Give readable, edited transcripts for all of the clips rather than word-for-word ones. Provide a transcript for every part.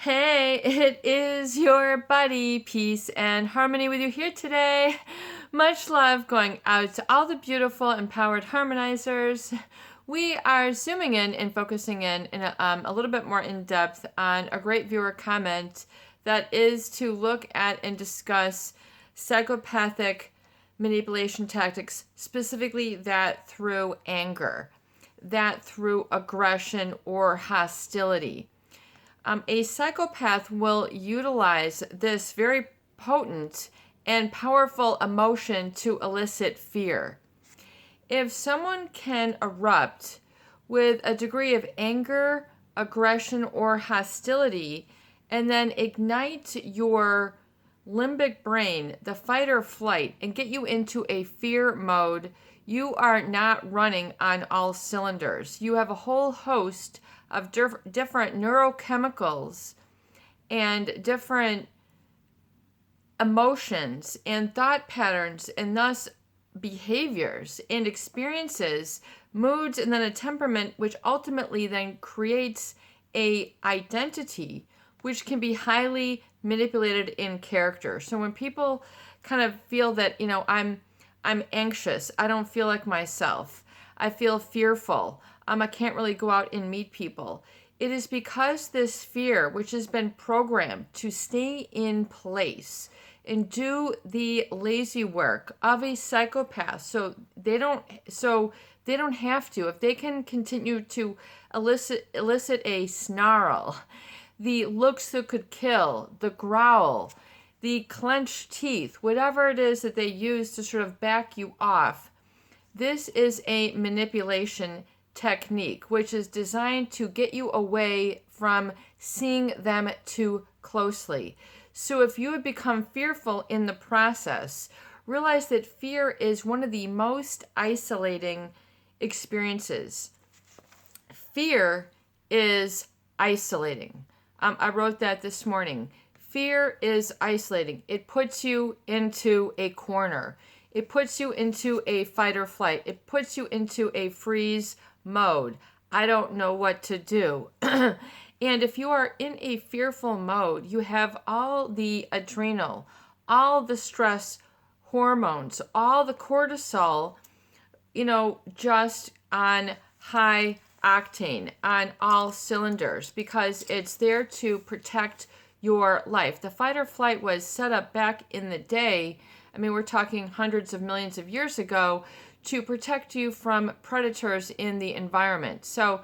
Hey, it is your buddy, Peace and Harmony, with you here today. Much love going out to all the beautiful, empowered harmonizers. We are zooming in and focusing in a little bit more in depth on a great viewer comment that is to look at and discuss psychopathic manipulation tactics, specifically that through anger, that through aggression or hostility. A psychopath will utilize this very potent and powerful emotion to elicit fear. If someone can erupt with a degree of anger, aggression, or hostility, and then ignite your limbic brain, the fight or flight, and get you into a fear mode, you are not running on all cylinders. You have a whole host of different neurochemicals and different emotions and thought patterns, and thus behaviors and experiences, moods, and then a temperament, which ultimately then creates a identity which can be highly manipulated in character. So when people kind of feel that, I'm anxious, I don't feel like myself, I feel fearful, I can't really go out and meet people. It is because this fear, which has been programmed to stay in place and do the lazy work of a psychopath, so they don't have to. If they can continue to elicit a snarl, the looks that could kill, the growl, the clenched teeth, whatever it is that they use to sort of back you off, this is a manipulation technique, which is designed to get you away from seeing them too closely. So if you would become fearful in the process, realize that fear is one of the most isolating experiences. Fear is isolating. I wrote that this morning. Fear is isolating. It puts you into a corner. It puts you into a fight or flight. It puts you into a freeze mode. I don't know what to do. And if you are in a fearful mode, you have all the adrenal, all the stress hormones, all the cortisol, just on high octane, on all cylinders, because it's there to protect your life. The fight or flight was set up back in the day. I mean, we're talking hundreds of millions of years ago, to protect you from predators in the environment. So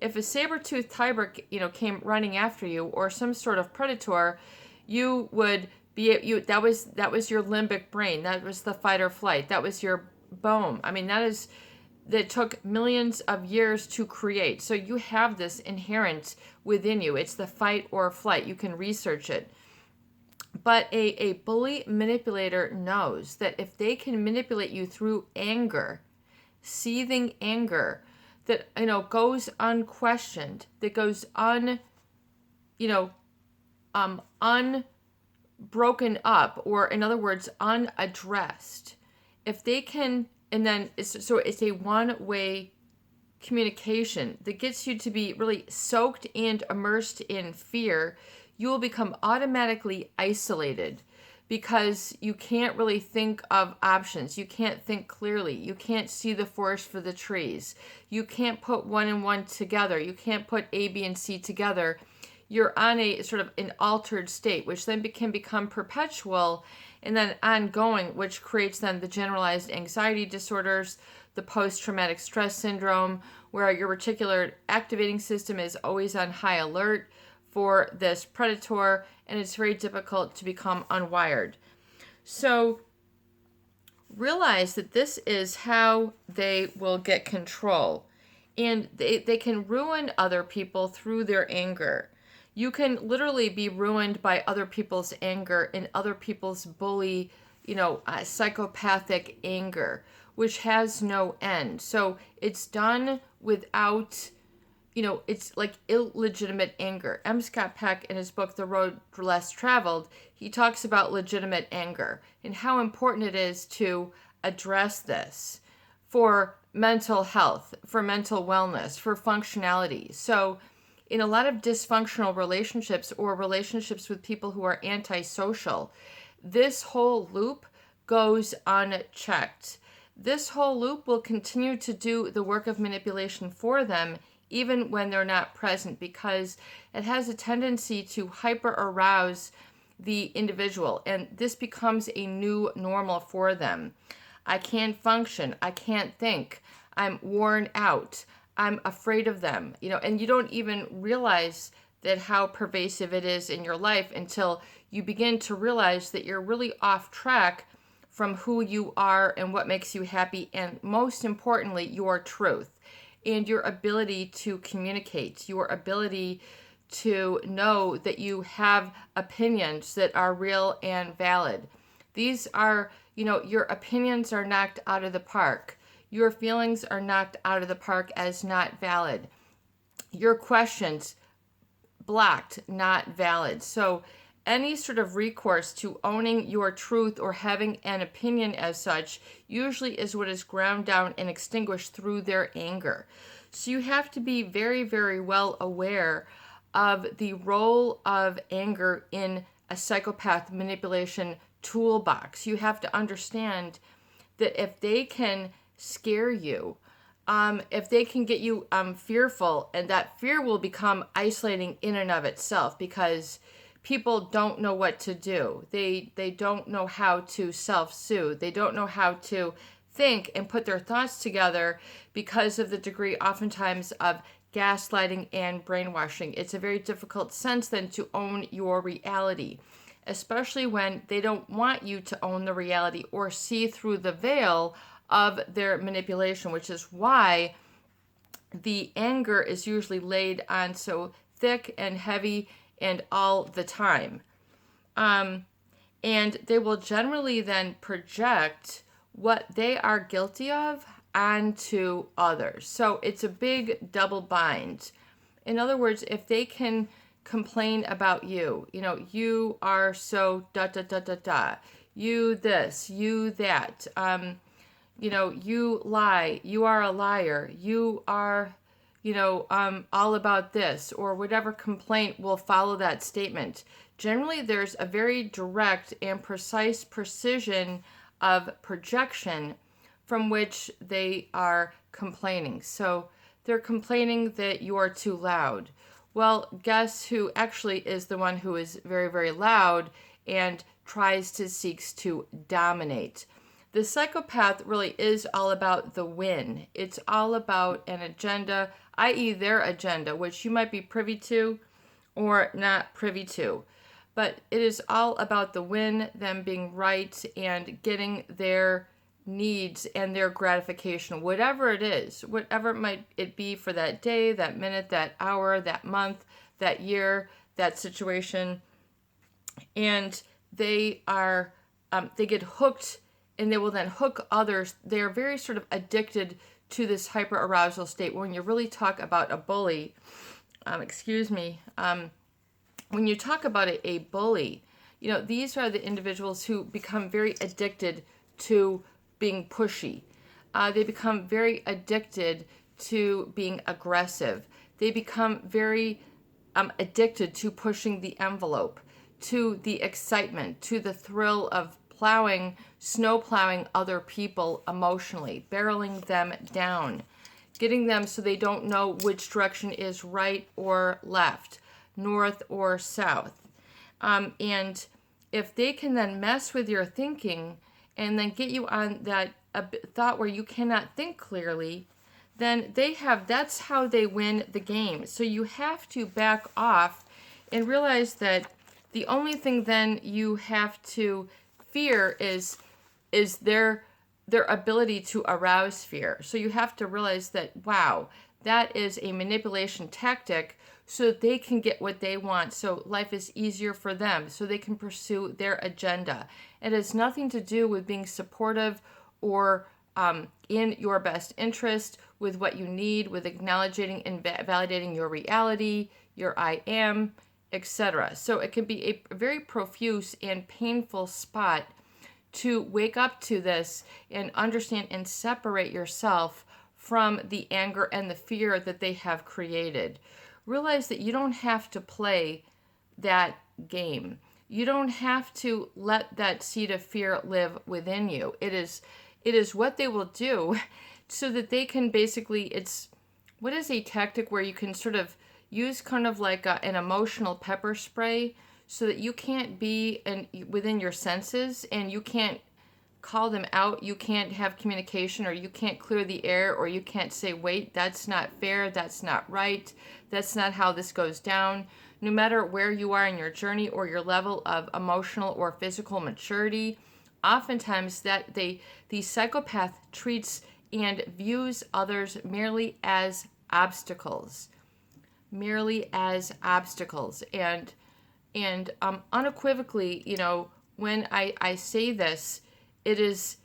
if a saber-toothed tiger, came running after you, or some sort of predator, you would be, that was your limbic brain. That was the fight or flight. That was your bone. I mean, that took millions of years to create. So you have this inherent within you. It's the fight or flight. You can research it. But a bully manipulator knows that if they can manipulate you through anger, seething anger, that goes unquestioned, that goes unbroken up, or in other words, unaddressed. If they can, and then it's a one-way communication that gets you to be really soaked and immersed in fear, you will become automatically isolated because you can't really think of options. You can't think clearly. You can't see the forest for the trees. You can't put one and one together. You can't put A, B, and C together. You're on a sort of an altered state, which then can become perpetual and then ongoing, which creates then the generalized anxiety disorders, the post-traumatic stress syndrome, where your reticular activating system is always on high alert for this predator, and it's very difficult to become unwired. So realize that this is how they will get control. And they can ruin other people through their anger. You can literally be ruined by other people's anger and other people's bully, psychopathic anger, which has no end. So it's done without, it's like illegitimate anger. M. Scott Peck, in his book, The Road Less Traveled, he talks about legitimate anger and how important it is to address this for mental health, for mental wellness, for functionality. So in a lot of dysfunctional relationships or relationships with people who are antisocial, this whole loop goes unchecked. This whole loop will continue to do the work of manipulation for them even when they're not present, because it has a tendency to hyper arouse the individual, and this becomes a new normal for them. I can't function. I can't think. I'm worn out. I'm afraid of them. And you don't even realize that how pervasive it is in your life until you begin to realize that you're really off track from who you are and what makes you happy, and most importantly, your truth and your ability to communicate, your ability to know that you have opinions that are real and valid. These are, your opinions are knocked out of the park. Your feelings are knocked out of the park as not valid. Your questions blocked, not valid. So any sort of recourse to owning your truth or having an opinion as such usually is what is ground down and extinguished through their anger. So you have to be very, very well aware of the role of anger in a psychopath manipulation toolbox. You have to understand that if they can scare you, if they can get you fearful, and that fear will become isolating in and of itself, because people don't know what to do. They don't know how to self-soothe. They don't know how to think and put their thoughts together because of the degree oftentimes of gaslighting and brainwashing. It's a very difficult sense then to own your reality, especially when they don't want you to own the reality or see through the veil of their manipulation, which is why the anger is usually laid on so thick and heavy and all the time. And they will generally then project what they are guilty of onto others. So it's a big double bind. In other words, if they can complain about you, you are so da da da da da, you this, you that, you lie, you are a liar, you are, all about this, or whatever complaint will follow that statement. Generally, there's a very direct and precise precision of projection from which they are complaining. So they're complaining that you are too loud. Well, guess who actually is the one who is very, very loud and seeks to dominate? The psychopath really is all about the win. It's all about an agenda, i.e. their agenda, which you might be privy to or not privy to. But it is all about the win, them being right, and getting their needs and their gratification, whatever it is, whatever it might be for that day, that minute, that hour, that month, that year, that situation. And they get hooked, and they will then hook others. They are very sort of addicted to this hyperarousal state. When you really talk about a bully, when you talk about a bully, these are the individuals who become very addicted to being pushy. They become very addicted to being aggressive. They become very addicted to pushing the envelope, to the excitement, to the thrill of snow plowing other people emotionally, barreling them down, getting them so they don't know which direction is right or left, north or south. And if they can then mess with your thinking and then get you on that thought where you cannot think clearly, then that's how they win the game. So you have to back off and realize that the only thing then you have to fear is their ability to arouse fear. So you have to realize that, wow, that is a manipulation tactic so that they can get what they want, so life is easier for them, so they can pursue their agenda. It has nothing to do with being supportive or in your best interest, with what you need, with acknowledging and validating your reality, your I am, etc. So it can be a very profuse and painful spot to wake up to this and understand and separate yourself from the anger and the fear that they have created. realize that you don't have to play that game. You don't have to let that seed of fear live within you. It is what they will do so that they can basically, what is a tactic where you can sort of use kind of like an emotional pepper spray so that you can't be within your senses and you can't call them out, you can't have communication, or you can't clear the air, or you can't say, wait, that's not fair, that's not right, that's not how this goes down. No matter where you are in your journey or your level of emotional or physical maturity, oftentimes the psychopath treats and views others merely as obstacles, and unequivocally, when I say this, it is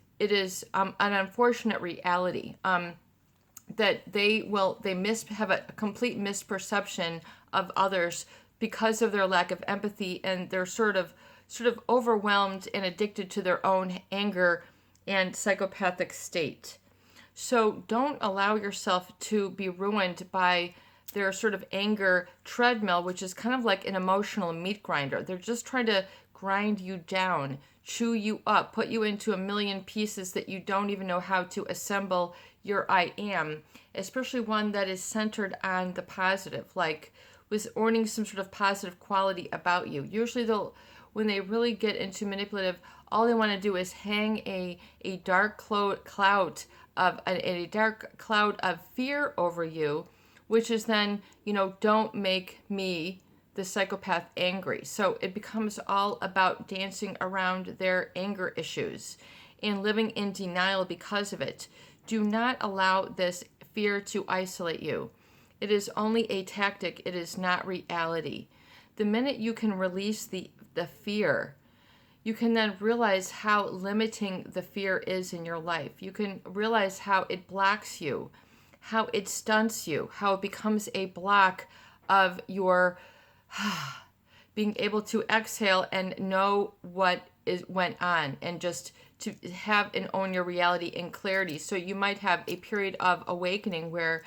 an unfortunate reality, that they have a complete misperception of others because of their lack of empathy, and they're sort of overwhelmed and addicted to their own anger and psychopathic state. So don't allow yourself to be ruined by their sort of anger treadmill, which is kind of like an emotional meat grinder. They're just trying to grind you down, chew you up, put you into a million pieces that you don't even know how to assemble your I am, especially one that is centered on the positive, like with owning some sort of positive quality about you. Usually when they really get into manipulative, all they want to do is hang a dark cloud of fear over you, which is then, don't make me, the psychopath, angry. So it becomes all about dancing around their anger issues and living in denial because of it. Do not allow this fear to isolate you. It is only a tactic. It is not reality. The minute you can release the fear, you can then realize how limiting the fear is in your life. You can realize how it blocks you, how it stunts you, how it becomes a block of your being able to exhale and know what went on, and just to have and own your reality in clarity. So you might have a period of awakening where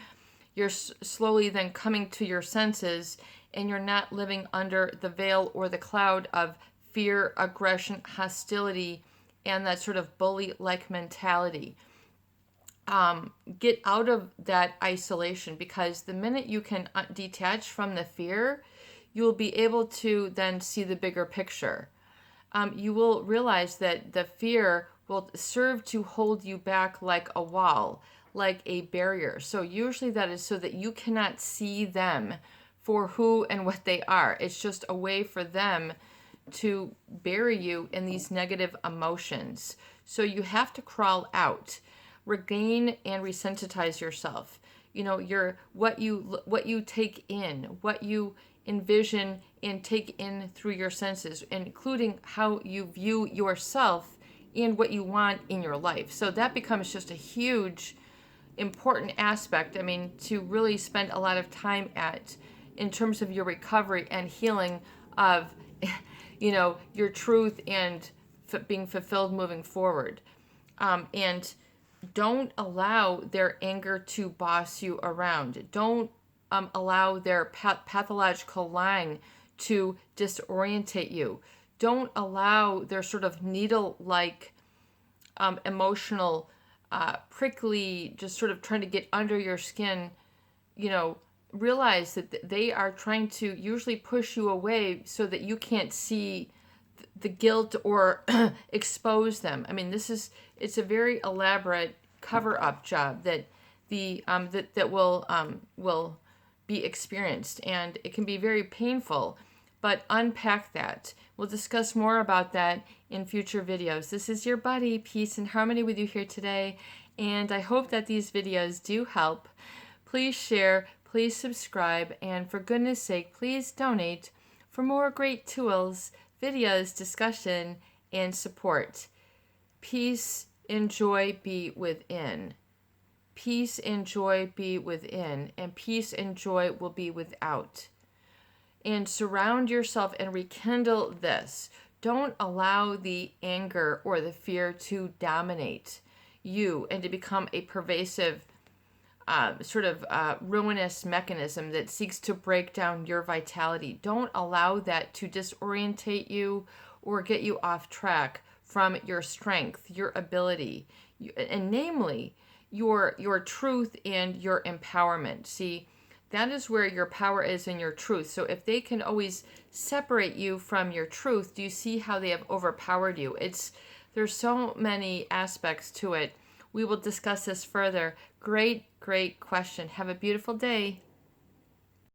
you're slowly then coming to your senses, and you're not living under the veil or the cloud of fear, aggression, hostility, and that sort of bully-like mentality. Get out of that isolation, because the minute you can detach from the fear, you will be able to then see the bigger picture. You will realize that the fear will serve to hold you back like a wall, like a barrier. So usually that is so that you cannot see them for who and what they are. It's just a way for them to bury you in these negative emotions. So you have to crawl out, regain and resensitize yourself. What you take in, what you envision and take in through your senses, including how you view yourself and what you want in your life. So that becomes just a huge, important aspect, to really spend a lot of time at, in terms of your recovery and healing of, your truth and being fulfilled moving forward. And don't allow their anger to boss you around. Don't allow their pathological lying to disorientate you. Don't allow their sort of needle-like emotional, prickly, just sort of trying to get under your skin. Realize that they are trying to usually push you away so that you can't see the guilt or expose them. It's a very elaborate cover-up job that that will be experienced, and it can be very painful. But unpack that. We'll discuss more about that in future videos. This is your buddy, Peace and Harmony, with you here today, and I hope that these videos do help. Please share, please subscribe, and for goodness sake, please donate for more great tools, videos, discussion, and support. Peace and joy be within. Peace and joy be within, and peace and joy will be without. And surround yourself and rekindle this. Don't allow the anger or the fear to dominate you and to become a pervasive ruinous mechanism that seeks to break down your vitality. Don't allow that to disorientate you or get you off track from your strength, your ability, and namely your truth and your empowerment. See, that is where your power is in your truth. So if they can always separate you from your truth, do you see how they have overpowered you? There's so many aspects to it. We will discuss this further. Great question. Have a beautiful day.